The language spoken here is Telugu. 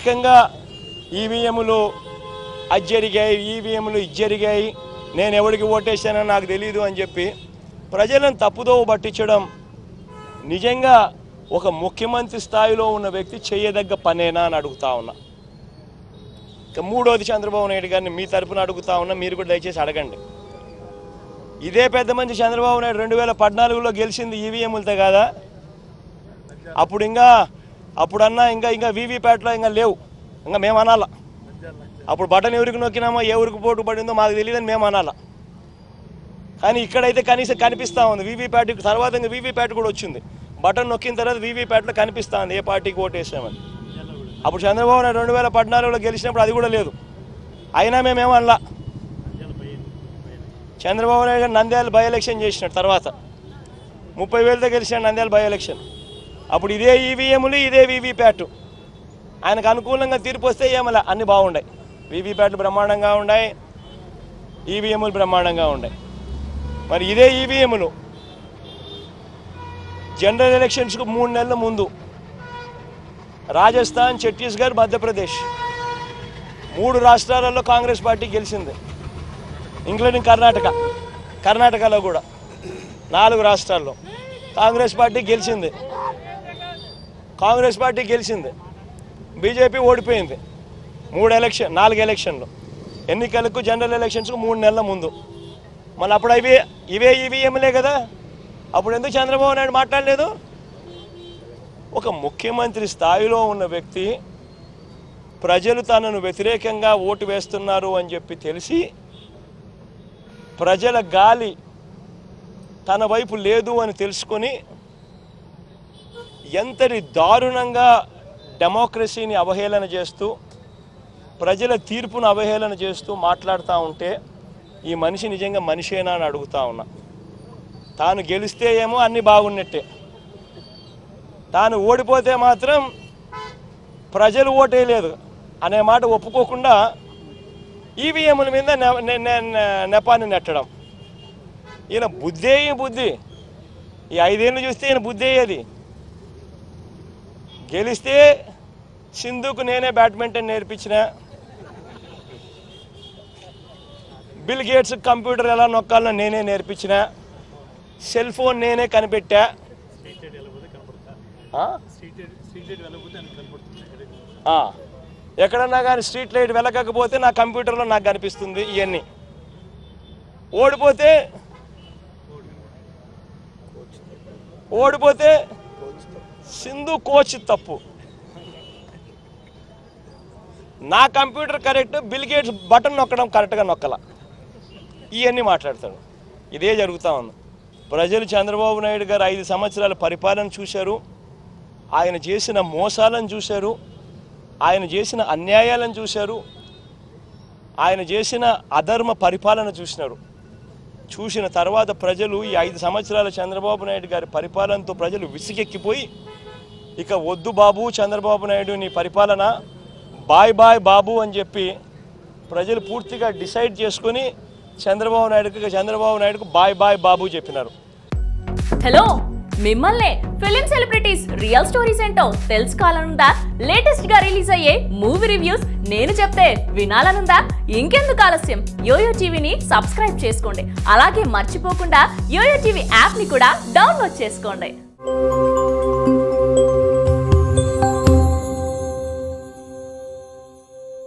రకంగా ఈవీఎంలు అది జరిగాయి, ఈవీఎంలు ఇది జరిగాయి, నేను ఎవరికి ఓటేసానో నాకు తెలియదు అని చెప్పి ప్రజలను తప్పుదోవ పట్టించడం నిజంగా ఒక ముఖ్యమంత్రి స్థాయిలో ఉన్న వ్యక్తి చేయదగ్గ పనేనా అని అడుగుతా ఉన్నా. ఇక మూడోది చంద్రబాబు నాయుడు గారిని మీ తరపున అడుగుతా ఉన్నా, మీరు కూడా దయచేసి అడగండి. ఇదే పెద్ద మంచి చంద్రబాబు నాయుడు 2014లో గెలిచింది ఈవీఎంలతో కాదా? అప్పుడన్నా ఇంకా వీవీప్యాట్లో ఇంకా లేవు, ఇంకా మేము అనాలా. అప్పుడు బటన్ ఎవరికి నొక్కినామో ఎవరికి పోటు పడిందో మాకు తెలియదని మేము అనాలా. కానీ ఇక్కడైతే కనీసం కనిపిస్తూ ఉంది. వీవీప్యాట్ తర్వాత ఇంకా వీవీప్యాట్ కూడా వచ్చింది. బటన్ నొక్కిన తర్వాత వీవీప్యాట్లో కనిపిస్తూ ఉంది ఏ పార్టీకి ఓటేసామని. అప్పుడు చంద్రబాబు నాయుడు 2014లో గెలిచినప్పుడు అది కూడా లేదు, అయినా మేమేమనలా. చంద్రబాబు నాయుడు గారు నంద్యాల బై ఎలక్షన్ చేసినాడు, తర్వాత 30,000తో గెలిచినాడు నంద్యాల బై ఎలక్షన్. అప్పుడు ఇదే ఈవీఎంలు ఇదే వీవీప్యాట్, ఆయనకు అనుకూలంగా తీర్పు వస్తే ఏమలా అన్నీ బాగున్నాయి. వీవీప్యాట్లు బ్రహ్మాండంగా ఉన్నాయి, ఈవీఎంలు బ్రహ్మాండంగా ఉన్నాయి. మరి ఇదే ఈవీఎంలు జనరల్ ఎలక్షన్స్కు 3 నెలల ముందు రాజస్థాన్, ఛత్తీస్గఢ్, మధ్యప్రదేశ్ 3 రాష్ట్రాలలో కాంగ్రెస్ పార్టీ గెలిచింది, ఇంక్లూడింగ్ కర్ణాటకలో కూడా 4 రాష్ట్రాల్లో కాంగ్రెస్ పార్టీ గెలిచింది. బీజేపీ ఓడిపోయింది 4 ఎలక్షన్లు, ఎన్నికలకు జనరల్ ఎలక్షన్స్కు 3 నెలల ముందు. మళ్ళీ అప్పుడు ఇవే ఈవీఎంలే కదా. అప్పుడు ఎందుకు చంద్రబాబు నాయుడు మాట్లాడలేదు? ఒక ముఖ్యమంత్రి స్థాయిలో ఉన్న వ్యక్తి ప్రజలు తనను వ్యతిరేకంగా ఓటు వేస్తున్నారు అని చెప్పి తెలిసి ప్రజల గాలి తన వైపు లేదు అని తెలుసుకొని ఎంతటి దారుణంగా డెమోక్రసీని అవహేళన చేస్తూ ప్రజల తీర్పును అవహేళన చేస్తూ మాట్లాడుతూ ఉంటే ఈ మనిషి నిజంగా మనిషేనా అని అడుగుతా ఉన్నా. తాను గెలిస్తే ఏమో అన్నీ బాగున్నట్టే, తాను ఓడిపోతే మాత్రం ప్రజలు ఓటేయలేదు అనే మాట ఒప్పుకోకుండా ఈవీఎంల మీద నెపాన్ని నెట్టడం. ఈయన బుద్ధి ఈ 5 ఏళ్ళు చూస్తే ఈయన బుద్ధి అయ్యేది. గెలిస్తే సింధుకు నేనే బ్యాడ్మింటన్ నేర్పించిన, బిల్ గేట్స్ కంప్యూటర్ ఎలా నొక్కాలో నేనే నేర్పించిన, సెల్ ఫోన్ నేనే కనిపెట్టా. ఎక్కడన్నా కానీ స్ట్రీట్ లైట్ వెలగకపోతే నా కంప్యూటర్లో నాకు కనిపిస్తుంది. ఇవన్నీ ఓడిపోతే సింధు కోచ్ తప్పు, నా computer correct, bill gates button నొక్కడం కరెక్ట్గా నొక్కల. ఇవన్నీ మాట్లాడతాడు. ఇదే జరుగుతూ ఉంది. ప్రజలు చంద్రబాబు నాయుడు గారు 5 సంవత్సరాల పరిపాలన చూశారు, ఆయన చేసిన మోసాలను చూశారు, ఆయన చేసిన అన్యాయాలను చూశారు, ఆయన చేసిన అధర్మ పరిపాలన చూసిన తర్వాత ప్రజలు ఈ 5 సంవత్సరాల చంద్రబాబు నాయుడు గారి పరిపాలనతో ప్రజలు విసిగెక్కిపోయి ఇక వద్దు బాబు చంద్రబాబు నాయుడు నీ పరిపాలన, బాయ్ బాయ్ బాబు అని చెప్పి ప్రజలు పూర్తిగా డిసైడ్ చేసుకొని చంద్రబాబు నాయుడుకు బాయ్ బాయ్ బాబు చెప్పినారు. హలో, మిమ్మల్ని ఫిలిం సెలబ్రిటీస్ రియల్ స్టోరీస్ ఏంటో తెలుసుకోవాలనుందా? లేటెస్ట్ గా రిలీజ్ అయ్యే మూవీ రివ్యూస్ నేను చెప్తే వినాలనుందా? ఇంకెందుకు ఆలస్యం, యోయో టీవీని సబ్స్క్రైబ్ చేసుకోండి. అలాగే మర్చిపోకుండా యోయో టీవీ యాప్ ని కూడా డౌన్లోడ్ చేసుకోండి.